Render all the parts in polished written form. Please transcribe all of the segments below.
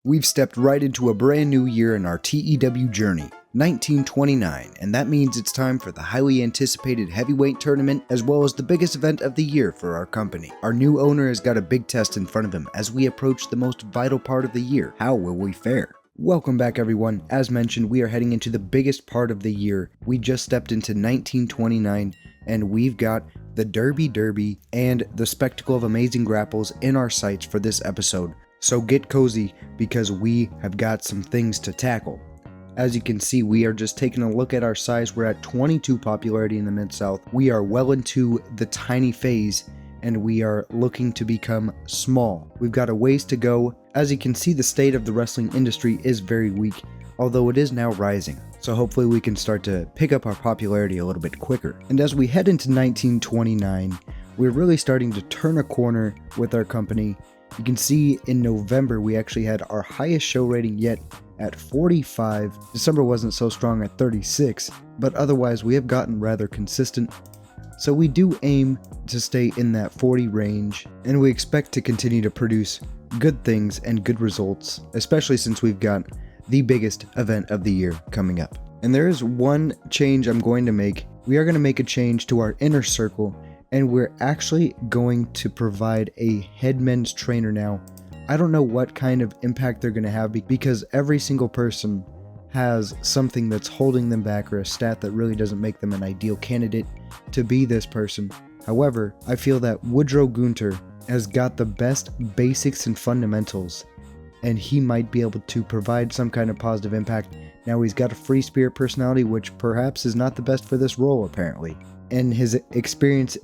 We've stepped right into a brand new year in our TEW journey, 1929, and that means it's time for the highly anticipated heavyweight tournament as well as the biggest event of the year for our company. Our new owner has got a big test in front of him as we approach the most vital part of the year. How will we fare? Welcome back everyone. As mentioned, we are heading into the biggest part of the year. We just stepped into 1929 and we've got the Derby and the Spectacle of Amazing Grapples in our sights for this episode. So get cozy because we have got some things to tackle. As you can see, we are just taking a look at our size. We're at 22 popularity in the Mid-South. We are well into the tiny phase and we are looking to become small. We've got a ways to go. As you can see, the state of the wrestling industry is very weak, although it is now rising. So hopefully we can start to pick up our popularity a little bit quicker. And as we head into 1929, we're really starting to turn a corner with our company. You can see in November we actually had our highest show rating yet at 45. December wasn't so strong at 36, but otherwise we have gotten rather consistent. So we do aim to stay in that 40 range, and we expect to continue to produce good things and good results, especially since we've got the biggest event of the year coming up. And there is one change I'm going to make. We are going to make a change to our inner circle, and we're actually going to provide a head men's trainer now. I don't know what kind of impact they're going to have because every single person has something that's holding them back or a stat that really doesn't make them an ideal candidate to be this person. However, I feel that Woodrow Gunter has got the best basics and fundamentals, and he might be able to provide some kind of positive impact. Now he's got a free spirit personality, which perhaps is not the best for this role apparently. And his experience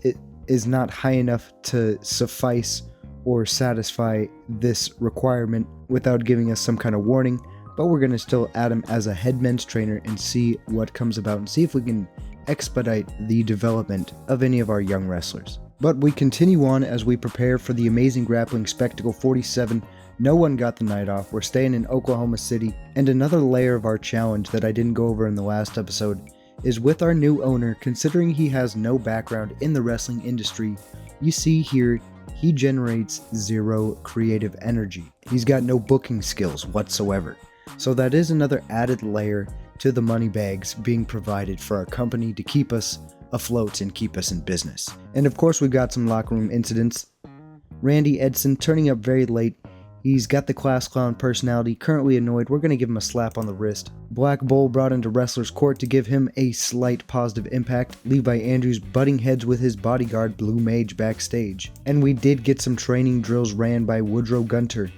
is not high enough to suffice or satisfy this requirement without giving us some kind of warning, but we're going to still add him as a head men's trainer and see what comes about and see if we can expedite the development of any of our young wrestlers. But we continue on as we prepare for the Amazing Grappling Spectacle 47. No one got the night off. We're staying in Oklahoma City, and another layer of our challenge that I didn't go over in the last episode is with our new owner. Considering he has no background in the wrestling industry, you see here he generates zero creative energy. He's got no booking skills whatsoever. So that is another added layer to the money bags being provided for our company to keep us afloat and keep us in business. And of course we've got some locker room incidents. Randy Edson turning up very late. He's got the class clown personality, currently annoyed. We're going to give him a slap on the wrist. Black Bull brought into Wrestler's Court to give him a slight positive impact. Levi Andrews butting heads with his bodyguard Blue Mage backstage. And we did get some training drills ran by Woodrow Gunter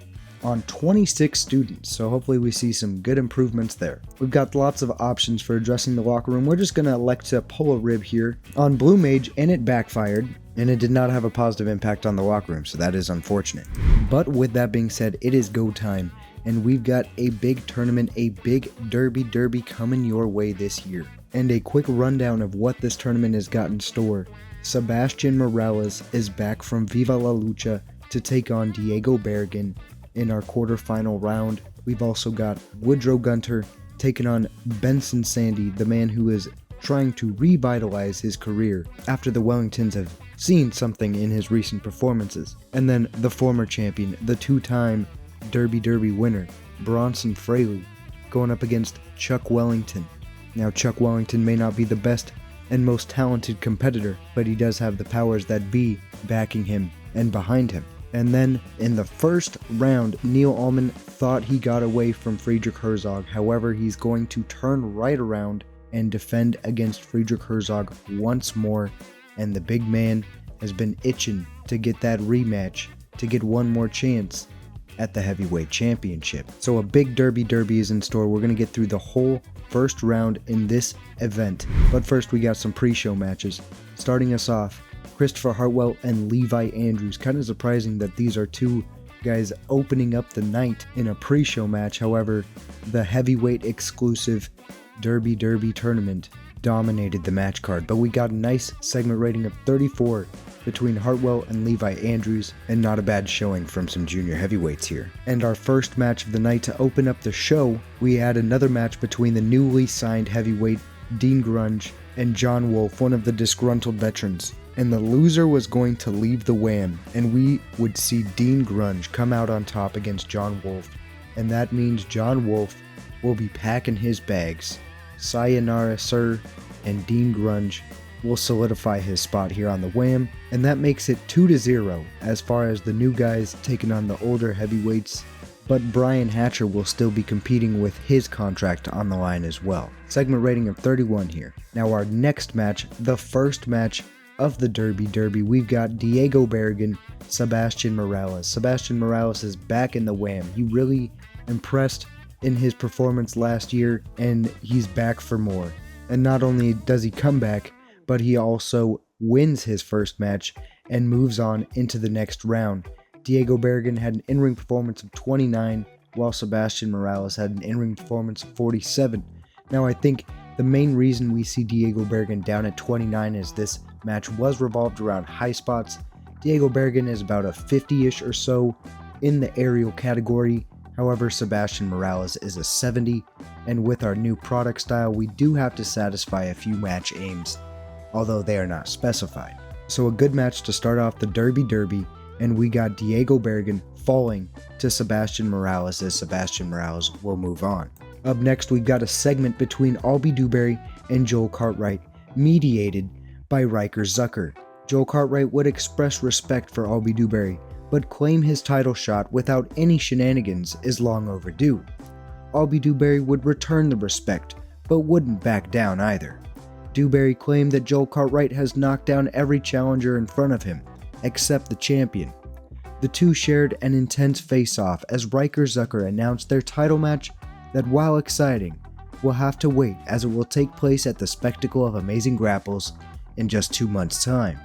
on 26 students, so hopefully we see some good improvements there. We've got lots of options for addressing the locker room. We're just going to elect to pull a rib here on Blue Mage, and it backfired, and it did not have a positive impact on the locker room, so that is unfortunate. But with that being said, it is go time, and we've got a big tournament, a big derby coming your way this year. And a quick rundown of what this tournament has got in store. Sebastian Morales is back from Viva La Lucha to take on Diego Bergen in our quarterfinal round. We've also got Woodrow Gunter taking on Benson Sandy, the man who is trying to revitalize his career after the Wellingtons have seen something in his recent performances. And then the former champion, the two-time Derby winner, Bronson Fraley, going up against Chuck Wellington. Now Chuck Wellington may not be the best and most talented competitor, but he does have the powers that be backing him and behind him. And then in the first round, Neil Allman thought he got away from Friedrich Herzog. However, he's going to turn right around and defend against Friedrich Herzog once more. And the big man has been itching to get that rematch, to get one more chance at the heavyweight championship. So a big derby is in store. We're going to get through the whole first round in this event. But first we got some pre-show matches. Starting us off, Christopher Hartwell and Levi Andrews. Kind of surprising that these are two guys opening up the night in a pre-show match. However, the heavyweight exclusive Derby tournament dominated the match card. But we got a nice segment rating of 34 between Hartwell and Levi Andrews, and not a bad showing from some junior heavyweights here. And our first match of the night to open up the show, we had another match between the newly signed heavyweight Dean Grunge and John Wolf, one of the disgruntled veterans. And the loser was going to leave the WAM, and we would see Dean Grunge come out on top against John Wolf and that means John Wolfe will be packing his bags. Sayonara Sir and Dean Grunge will solidify his spot here on the WAM, and that makes it 2-0 as far as the new guys taking on the older heavyweights, but Brian Hatcher will still be competing with his contract on the line as well. Segment rating of 31 here. Now our next match, the first match of the Derby, we've got Diego Berrigan, Sebastian Morales. Sebastian Morales is back in the WAM. He really impressed in his performance last year, and he's back for more. And not only does he come back, but he also wins his first match and moves on into the next round. Diego Berrigan had an in-ring performance of 29, while Sebastian Morales had an in-ring performance of 47. Now I think the main reason we see Diego Berrigan down at 29 is this match was revolved around high spots. Diego Berrigan is about a 50-ish or so in the aerial category. However, Sebastian Morales is a 70, and with our new product style, we do have to satisfy a few match aims, although they are not specified. So a good match to start off the Derby, and we got Diego Berrigan falling to Sebastian Morales as Sebastian Morales will move on. Up next, we've got a segment between Albie Dewberry and Joel Cartwright, mediated by Riker Zucker. Joel Cartwright would express respect for Albie Dewberry, but claim his title shot without any shenanigans is long overdue. Albie Dewberry would return the respect, but wouldn't back down either. Dewberry claimed that Joel Cartwright has knocked down every challenger in front of him, except the champion. The two shared an intense face-off as Riker Zucker announced their title match that, while exciting, will have to wait as it will take place at the Spectacle of Amazing Grapples in just 2 months' time.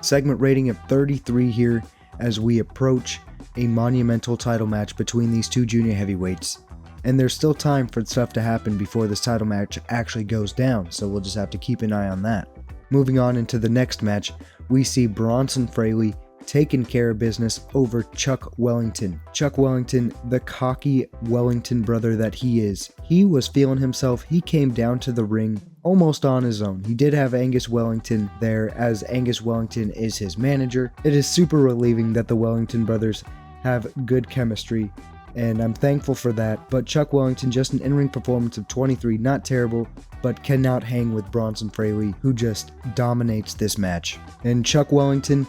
Segment rating of 33 here as we approach a monumental title match between these two junior heavyweights. And there's still time for stuff to happen before this title match actually goes down, so we'll just have to keep an eye on that. Moving on into the next match, we see Bronson Fraley taking care of business over Chuck Wellington. Chuck Wellington, the cocky Wellington brother that he is. He was feeling himself. He came down to the ring almost on his own. He did have Angus Wellington there, as Angus Wellington is his manager. It is super relieving that the Wellington brothers have good chemistry, and I'm thankful for that. But Chuck Wellington, just an in-ring performance of 23, not terrible, but cannot hang with Bronson Fraley, who just dominates this match. And Chuck Wellington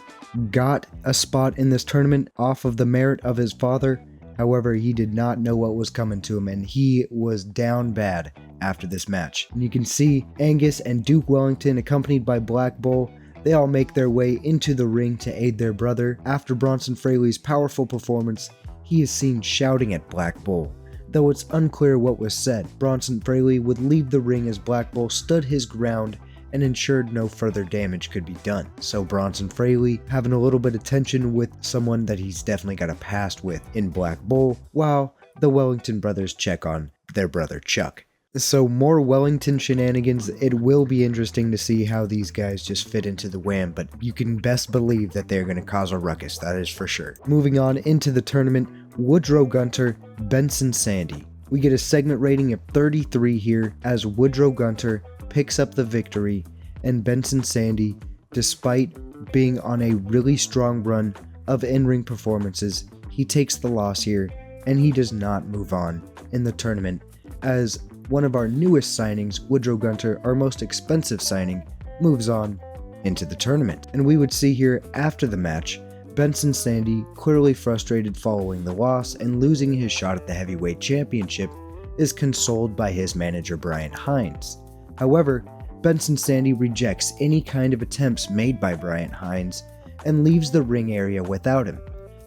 got a spot in this tournament off of the merit of his father. However, he did not know what was coming to him, and he was down bad after this match. And you can see Angus and Duke Wellington, accompanied by Black Bull, they all make their way into the ring to aid their brother. After Bronson Fraley's powerful performance, he is seen shouting at Black Bull. Though it's unclear what was said, Bronson Fraley would leave the ring as Black Bull stood his ground and ensured no further damage could be done. So Bronson Fraley having a little bit of tension with someone that he's definitely got a past with in Black Bull, while the Wellington brothers check on their brother Chuck. So more Wellington shenanigans. It will be interesting to see how these guys just fit into the WAM, but you can best believe that they're going to cause a ruckus, that is for sure. Moving on into the tournament, Woodrow Gunter, Benson Sandy. We get a segment rating of 33 here as Woodrow Gunter picks up the victory, and Benson Sandy, despite being on a really strong run of in-ring performances, he takes the loss here, and he does not move on in the tournament, as one of our newest signings, Woodrow Gunter, our most expensive signing, moves on into the tournament. And we would see here after the match, Benson Sandy, clearly frustrated following the loss and losing his shot at the heavyweight championship, is consoled by his manager Brian Hines. However, Benson Sandy rejects any kind of attempts made by Brian Hines and leaves the ring area without him.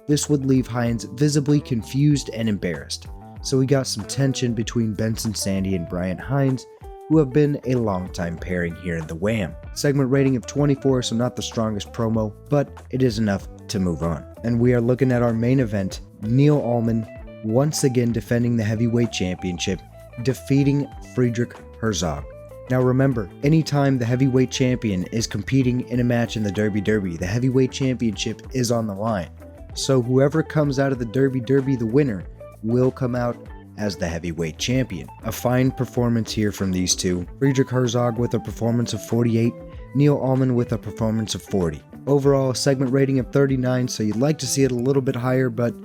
This would leave Hines visibly confused and embarrassed. So we got some tension between Benson Sandy and Brian Hines, who have been a long-time pairing here in the WAM. Segment rating of 24, so not the strongest promo, but it is enough to move on. And we are looking at our main event, Neil Allman once again defending the heavyweight championship, defeating Friedrich Herzog. Now remember, anytime the heavyweight champion is competing in a match in the Derby, the heavyweight championship is on the line. So whoever comes out of the Derby, the winner, will come out as the heavyweight champion. A fine performance here from these two. Friedrich Herzog with a performance of 48, Neil Allman with a performance of 40. Overall, a segment rating of 39, so you'd like to see it a little bit higher, but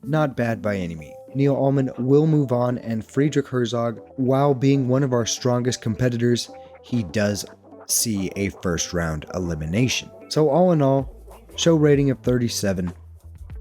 not bad by any means. Neil Allman will move on, and Friedrich Herzog, while being one of our strongest competitors, he does see a first round elimination. So all in all, show rating of 37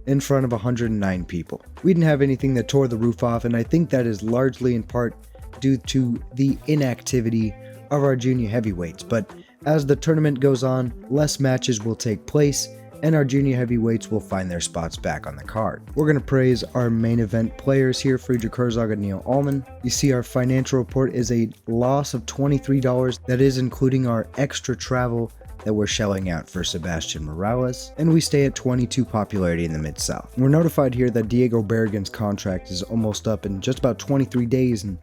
in front of 109 people. We didn't have anything that tore the roof off, and I think that is largely in part due to the inactivity of our junior heavyweights. But as the tournament goes on, less matches will take place, and our junior heavyweights will find their spots back on the card. We're going to praise our main event players here, Friedrich Herzog and Neil Allman. You see our financial report is a loss of $23. That is including our extra travel that we're shelling out for Sebastian Morales, and we stay at 22 popularity in the Mid-South. We're notified here that Diego Berrigan's contract is almost up in just about 23 days, and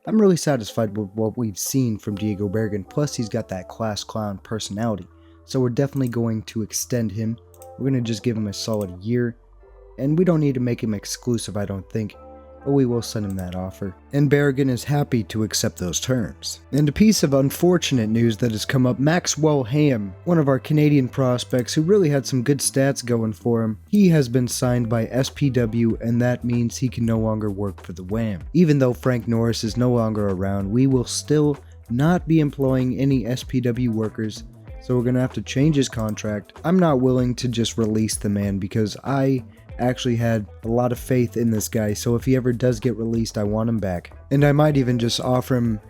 I'm really satisfied with what we've seen from Diego Berrigan, plus he's got that class clown personality, so we're definitely going to extend him. We're going to just give him a solid year, and we don't need to make him exclusive, I don't think, but we will send him that offer. And Berrigan is happy to accept those terms. And a piece of unfortunate news that has come up, Maxwell Ham, one of our Canadian prospects who really had some good stats going for him, he has been signed by SPW, and that means he can no longer work for the WHAM. Even though Frank Norris is no longer around, we will still not be employing any SPW workers, so we're going to have to change his contract. I'm not willing to just release the man because I actually had a lot of faith in this guy, so if he ever does get released, I want him back. And I might even just offer him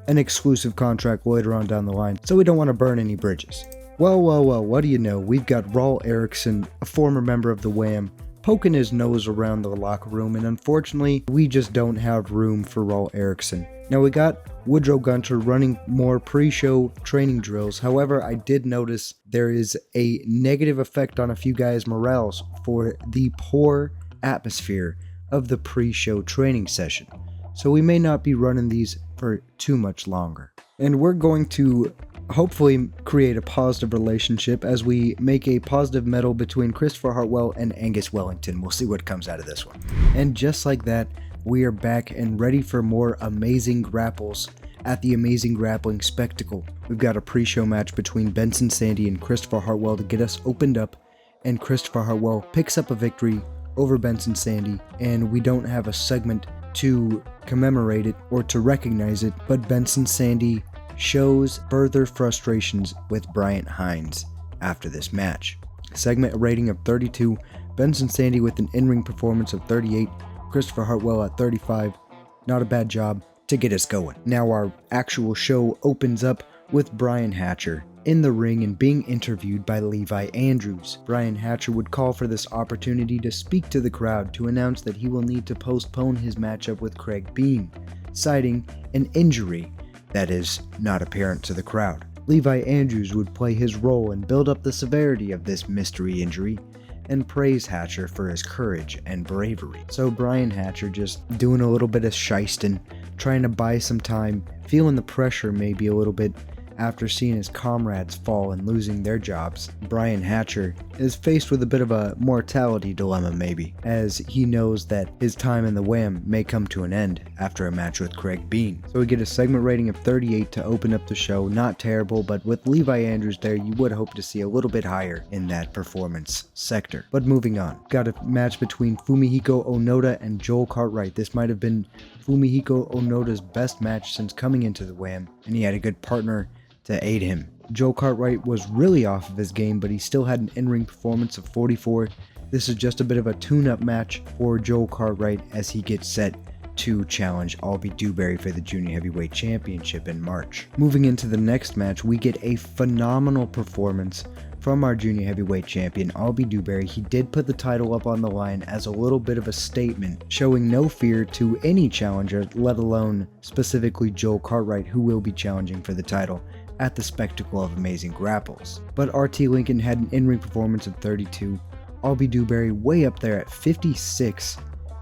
an exclusive contract later on down the line, so we don't want to burn any bridges. Well, what do you know? We've got Raul Eriksson, a former member of the WHAM, poking his nose around the locker room, and unfortunately, we just don't have room for Raul Eriksson. Now we got Woodrow Gunter running more pre-show training drills. However, I did notice there is a negative effect on a few guys' morales for the poor atmosphere of the pre-show training session. So we may not be running these for too much longer. And we're going to hopefully create a positive relationship as we make a positive medal between Christopher Hartwell and Angus Wellington. We'll see what comes out of this one. And just like that, we are back and ready for more amazing grapples at the Amazing Grappling Spectacle. We've got a pre-show match between Benson Sandy and Christopher Hartwell to get us opened up, and Christopher Hartwell picks up a victory over Benson Sandy, and we don't have a segment to commemorate it or to recognize it, but Benson Sandy shows further frustrations with Bryant Hines after this match. Segment rating of 32, Benson Sandy with an in-ring performance of 38, Christopher Hartwell at 35. Not a bad job to get us going. Now our actual show opens up with Brian Hatcher in the ring and being interviewed by Levi Andrews. Brian Hatcher would call for this opportunity to speak to the crowd to announce that he will need to postpone his matchup with Craig Bean, citing an injury that is not apparent to the crowd. Levi Andrews would play his role and build up the severity of this mystery injury and praise Hatcher for his courage and bravery. So Brian Hatcher just doing a little bit of shysting, trying to buy some time, feeling the pressure maybe a little bit after seeing his comrades fall and losing their jobs. Brian Hatcher is faced with a bit of a mortality dilemma maybe, as he knows that his time in the WHAM may come to an end after a match with Craig Bean. So we get a segment rating of 38 to open up the show. Not terrible, but with Levi Andrews there, you would hope to see a little bit higher in that performance sector. But moving on, got a match between Fumihiko Onoda and Joel Cartwright. This might have been Fumihiko Onoda's best match since coming into the WHAM, and he had a good partner to aid him. Joel Cartwright was really off of his game, but he still had an in-ring performance of 44. This is just a bit of a tune-up match for Joel Cartwright as he gets set to challenge Albie Dewberry for the Junior Heavyweight Championship in March. Moving into the next match, we get a phenomenal performance from our Junior Heavyweight Champion, Albie Dewberry. He did put the title up on the line as a little bit of a statement, showing no fear to any challenger, let alone specifically Joel Cartwright, who will be challenging for the title at the Spectacle of Amazing Grapples. But RT Lincoln had an in-ring performance of 32, Albie Dewberry way up there at 56,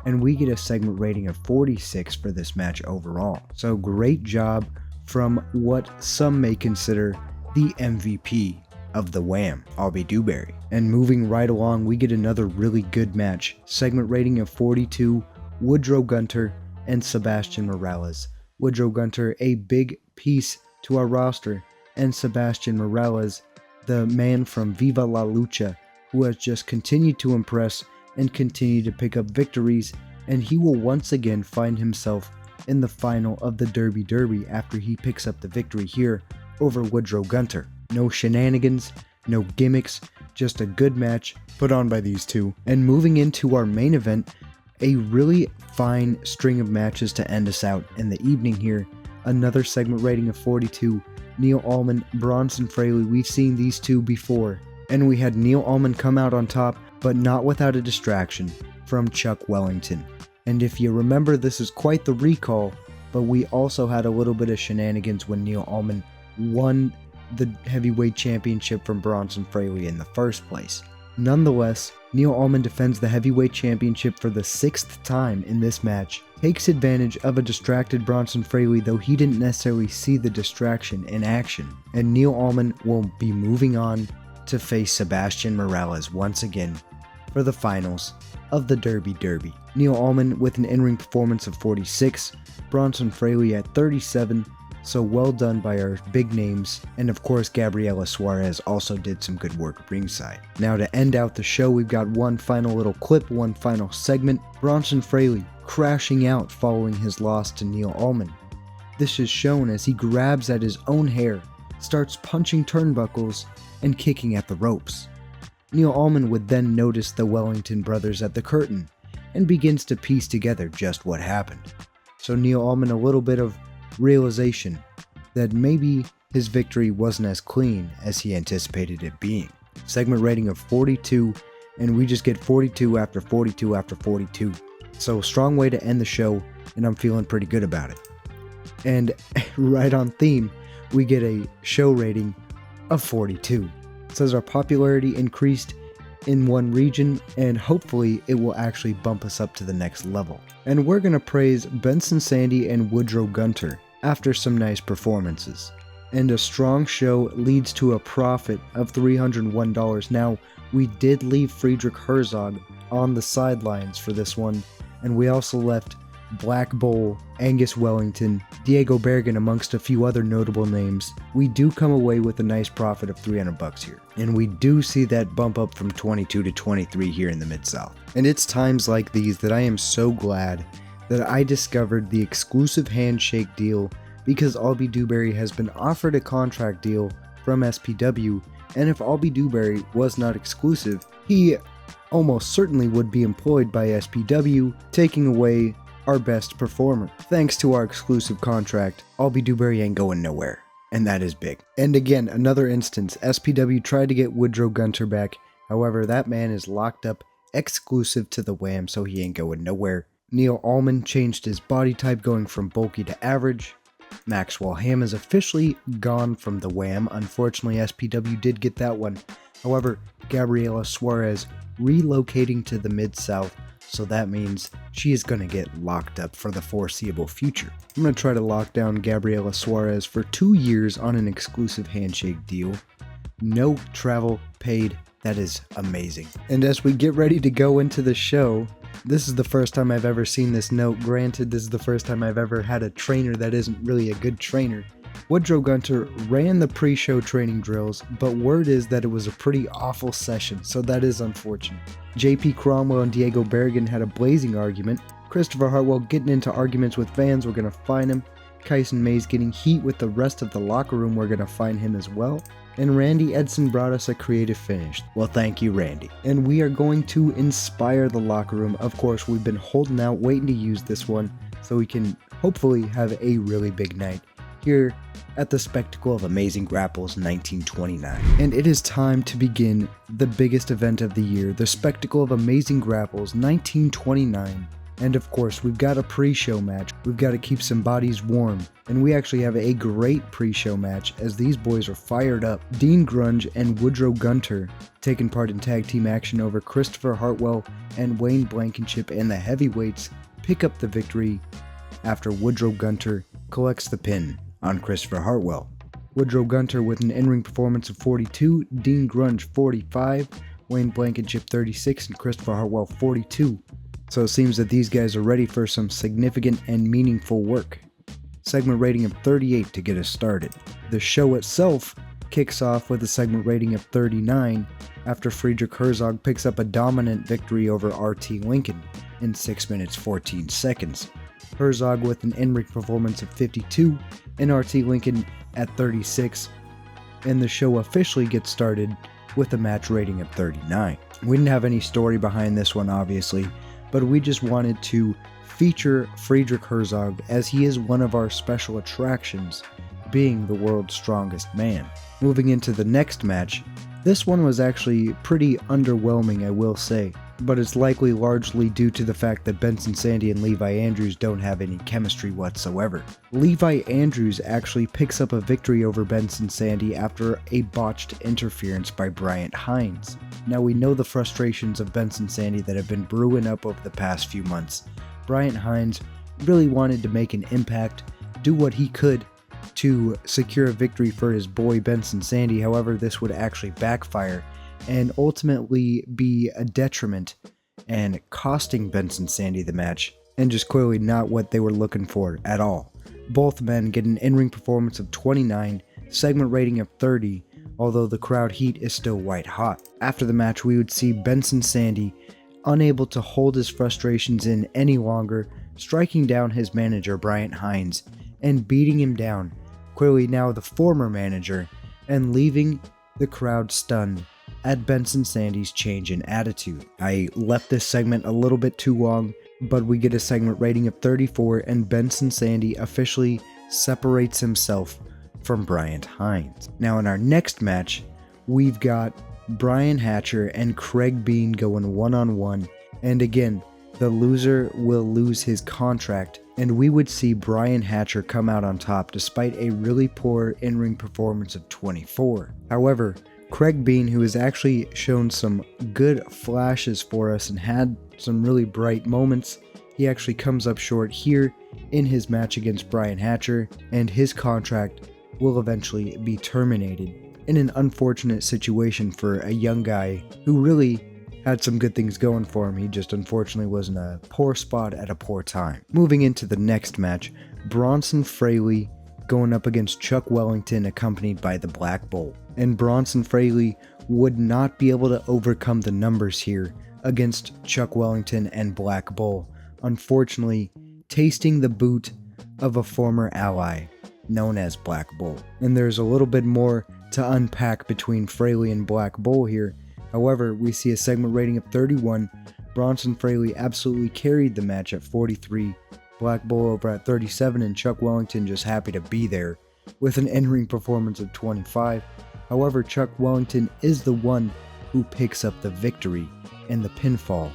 and we get a segment rating of 46 for this match overall. So great job from what some may consider the MVP of the WHAM, Albie Dewberry. And moving right along, we get another really good match. Segment rating of 42, Woodrow Gunter and Sebastian Morales. Woodrow Gunter, a big piece to our roster, and Sebastian Morales, the man from Viva La Lucha, who has just continued to impress and continue to pick up victories and he will once again find himself in the final of the Derby after he picks up the victory here over Woodrow Gunter. No shenanigans, no gimmicks, just a good match put on by these two. And moving into our main event, a really fine string of matches to end us out in the evening here. Another segment rating of 42, Neil Allman, Bronson Fraley. We've seen these two before, and we had Neil Allman come out on top, but not without a distraction from Chuck Wellington. And if you remember, this is quite the recall, but we also had a little bit of shenanigans when Neil Allman won the heavyweight championship from Bronson Fraley in the first place. Nonetheless, Neil Allman defends the heavyweight championship for the 6th time in this match, takes advantage of a distracted Bronson Fraley, though he didn't necessarily see the distraction in action, and Neil Allman will be moving on to face Sebastian Morales once again for the finals of the Derby. Neil Allman with an in-ring performance of 46, Bronson Fraley at 37, so well done by our big names, and of course Gabriela Suarez also did some good work ringside. Now to end out the show, we've got one final little clip, one final segment, Bronson Fraley crashing out following his loss to Neil Allman. This is shown as he grabs at his own hair, starts punching turnbuckles, and kicking at the ropes. Neil Allman would then notice the Wellington brothers at the curtain, and begins to piece together just what happened. So Neil Allman a little bit of realization that maybe his victory wasn't as clean as he anticipated it being. Segment rating of 42, and we just get 42 after 42 after 42. So strong way to end the show, and I'm feeling pretty good about it. And right on theme, we get a show rating of 42. It says our popularity increased in one region, and hopefully it will actually bump us up to the next level. And we're gonna praise Benson Sandy and Woodrow Gunter after some nice performances. And a strong show leads to a profit of $301. Now, we did leave Friedrich Herzog on the sidelines for this one, and we also left Black Bull, Angus Wellington, Diego Bergen amongst a few other notable names. We do come away with a nice profit of $300 here. And we do see that bump up from 22 to 23 here in the Mid-South. And it's times like these that I am so glad that I discovered the exclusive handshake deal, because Albie Dewberry has been offered a contract deal from SPW, and if Albie Dewberry was not exclusive, he almost certainly would be employed by SPW, taking away our best performer. Thanks to our exclusive contract, Albie Dewberry ain't going nowhere, and that is big. And again, another instance, SPW tried to get Woodrow Gunter back, however that man is locked up exclusive to the Wham, so he ain't going nowhere. Neil Allman changed his body type, going from bulky to average. Maxwell Ham is officially gone from the Wham. Unfortunately, SPW did get that one. However, Gabriela Suarez relocating to the Mid-South, so that means she is going to get locked up for the foreseeable future. I'm going to try to lock down Gabriela Suarez for 2 years on an exclusive handshake deal. No travel paid. That is amazing. And as we get ready to go into the show, this is the first time I've ever seen this note. Granted, this is the first time I've ever had a trainer that isn't really a good trainer. Woodrow Gunter ran the pre-show training drills, but word is that it was a pretty awful session, so that is unfortunate. JP Cromwell and Diego Bergen had a blazing argument. Christopher Hartwell getting into arguments with fans, we're going to find him. Kyson Mays getting heat with the rest of the locker room, we're going to find him as well. And Randy Edson brought us a creative finish. Well, thank you, Randy. And we are going to inspire the locker room. Of course, we've been holding out, waiting to use this one, so we can hopefully have a really big night here at the Spectacle of Amazing Grapples 1929. And it is time to begin the biggest event of the year, the Spectacle of Amazing Grapples 1929. And of course, we've got a pre-show match. We've got to keep some bodies warm. And we actually have a great pre-show match as these boys are fired up. Dean Grunge and Woodrow Gunter taking part in tag team action over Christopher Hartwell and Wayne Blankenship, and the heavyweights pick up the victory after Woodrow Gunter collects the pin on Christopher Hartwell. Woodrow Gunter with an in-ring performance of 42, Dean Grunge 45, Wayne Blankenship 36, and Christopher Hartwell 42. So it seems that these guys are ready for some significant and meaningful work. Segment rating of 38 to get us started. The show itself kicks off with a segment rating of 39 after Friedrich Herzog picks up a dominant victory over RT Lincoln. in 6 minutes 14 seconds. Herzog with an in-ring performance of 52, and RT Lincoln at 36, and the show officially gets started with a match rating of 39. We didn't have any story behind this one, obviously, but we just wanted to feature Friedrich Herzog as he is one of our special attractions, being the world's strongest man. Moving into the next match, this one was actually pretty underwhelming, I will say, but it's likely largely due to the fact that Benson Sandy and Levi Andrews don't have any chemistry whatsoever. Levi Andrews actually picks up a victory over Benson Sandy after a botched interference by Bryant Hines. Now we know the frustrations of Benson Sandy that have been brewing up over the past few months. Bryant Hines really wanted to make an impact, do what he could to secure a victory for his boy Benson Sandy. However, this would actually backfire and ultimately be a detriment and costing Benson Sandy the match, and just clearly not what they were looking for at all. Both men get an in-ring performance of 29, segment rating of 30, although the crowd heat is still white hot. After the match, we would see Benson Sandy unable to hold his frustrations in any longer, striking down his manager Bryant Hines and beating him down, clearly now the former manager, and leaving the crowd stunned at Benson Sandy's change in attitude. I left this segment a little bit too long, but we get a segment rating of 34, and Benson Sandy officially separates himself from Bryant Hines. Now in our next match, we've got Brian Hatcher and Craig Bean going one-on-one, and again, the loser will lose his contract, and we would see Brian Hatcher come out on top despite a really poor in-ring performance of 24. However, Craig Bean, who has actually shown some good flashes for us and had some really bright moments, he actually comes up short here in his match against Brian Hatcher, and his contract will eventually be terminated in an unfortunate situation for a young guy who really had some good things going for him. He just unfortunately was in a poor spot at a poor time. Moving into the next match, Bronson Fraley going up against Chuck Wellington accompanied by the Black Bull. And Bronson Fraley would not be able to overcome the numbers here against Chuck Wellington and Black Bull, unfortunately tasting the boot of a former ally known as Black Bull. And there's a little bit more to unpack between Fraley and Black Bull here. However, we see a segment rating of 31. Bronson Fraley absolutely carried the match at 43, Black Bull over at 37, and Chuck Wellington just happy to be there with an in-ring performance of 25. However, Chuck Wellington is the one who picks up the victory in the pinfall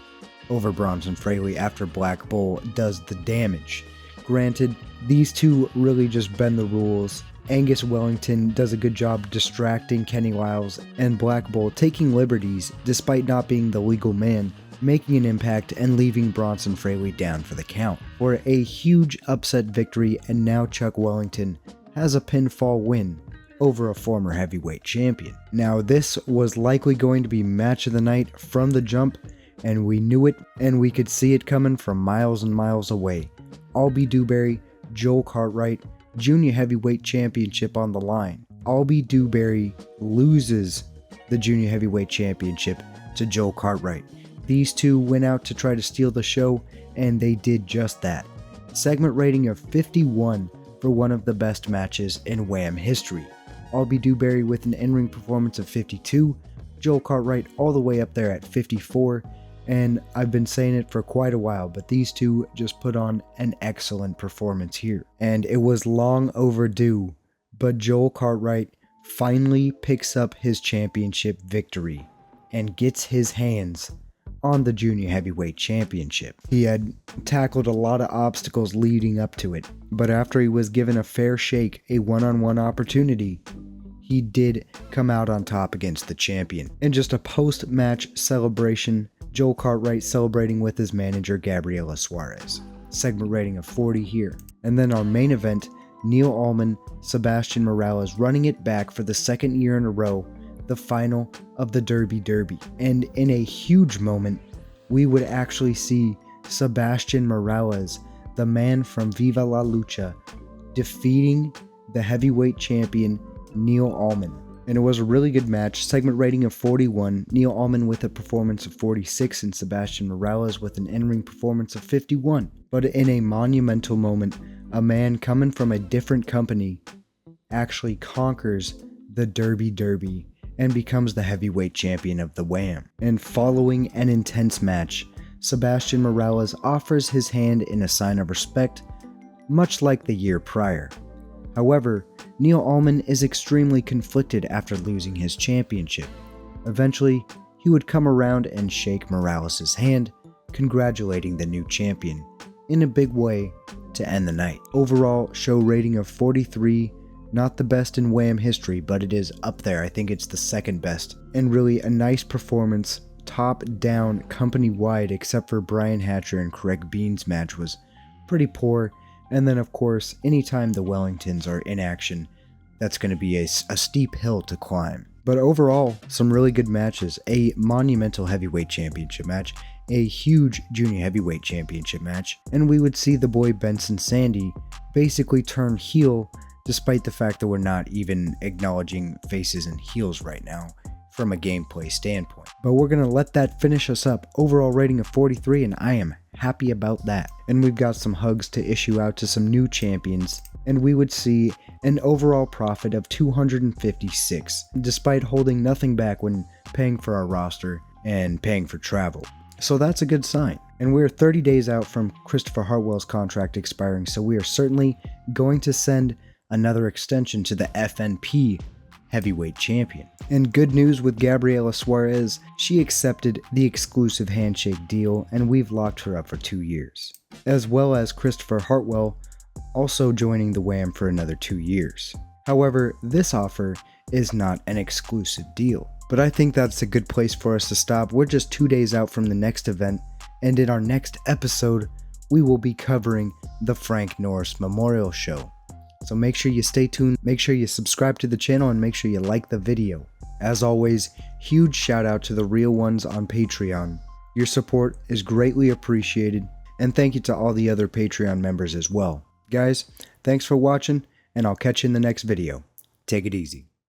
over Bronson Fraley after Black Bull does the damage. Granted, these two really just bend the rules. Angus Wellington does a good job distracting Kenny Lyles, and Black Bull taking liberties despite not being the legal man, making an impact and leaving Bronson Fraley down for the count for a huge upset victory. And now Chuck Wellington has a pinfall win over a former heavyweight champion. Now this was likely going to be match of the night from the jump, and we knew it, and we could see it coming from miles and miles away. Albie Dewberry, Joel Cartwright, Junior Heavyweight Championship on the line. Albie Dewberry loses the Junior Heavyweight Championship to Joel Cartwright. These two went out to try to steal the show, and they did just that. Segment rating of 51 for one of the best matches in Wham history. Albie Dewberry with an in-ring performance of 52, Joel Cartwright all the way up there at 54, and I've been saying it for quite a while, but these two just put on an excellent performance here. And it was long overdue, but Joel Cartwright finally picks up his championship victory and gets his hands on the Junior Heavyweight Championship. He had tackled a lot of obstacles leading up to it, but after he was given a fair shake, a one-on-one opportunity, he did come out on top against the champion. In just a post-match celebration, Joel Cartwright celebrating with his manager Gabriela Suarez. Segment rating of 40 here. And then our main event, Neil Allman, Sebastian Morales running it back for the second year in a row, the final of the Derby. And in a huge moment, we would actually see Sebastian Morales, the man from Viva La Lucha, defeating the heavyweight champion Neil Allman And it was a really good match. Segment rating of 41, Neil Allman with a performance of 46, and Sebastian Morales with an in-ring performance of 51. But in a monumental moment, a man coming from a different company actually conquers the Derby and becomes the heavyweight champion of the WHAM. And following an intense match, Sebastian Morales offers his hand in a sign of respect, much like the year prior. However, Neil Allman is extremely conflicted after losing his championship. Eventually, he would come around and shake Morales' hand, congratulating the new champion in a big way to end the night. Overall, show rating of 43, not the best in WHAM history, but it is up there. I think it's the second best. And really a nice performance, top down, company-wide, except for Brian Hatcher and Craig Bean's match was pretty poor. And then of course, anytime the Wellingtons are in action, that's going to be a steep hill to climb. But overall, some really good matches. A monumental heavyweight championship match, a huge junior heavyweight championship match, and we would see the boy Benson Sandy basically turn heel, despite the fact that we're not even acknowledging faces and heels right now from a gameplay standpoint. But we're going to let that finish us up. Overall rating of 43, and I am happy about that. And we've got some hugs to issue out to some new champions, and we would see an overall profit of 256, despite holding nothing back when paying for our roster and paying for travel. So that's a good sign. And we're 30 days out from Christopher Hartwell's contract expiring, so we are certainly going to send another extension to the FNP heavyweight champion. And good news with Gabriela Suarez, she accepted the exclusive handshake deal and we've locked her up for 2 years. As well as Christopher Hartwell also joining the WHAM for another 2 years. However, this offer is not an exclusive deal. But I think that's a good place for us to stop. We're just 2 days out from the next event, and in our next episode, we will be covering the Frank Norris Memorial Show. So make sure you stay tuned, make sure you subscribe to the channel, and make sure you like the video. As always, huge shout out to the real ones on Patreon. Your support is greatly appreciated, and thank you to all the other Patreon members as well. Guys, thanks for watching, and I'll catch you in the next video. Take it easy.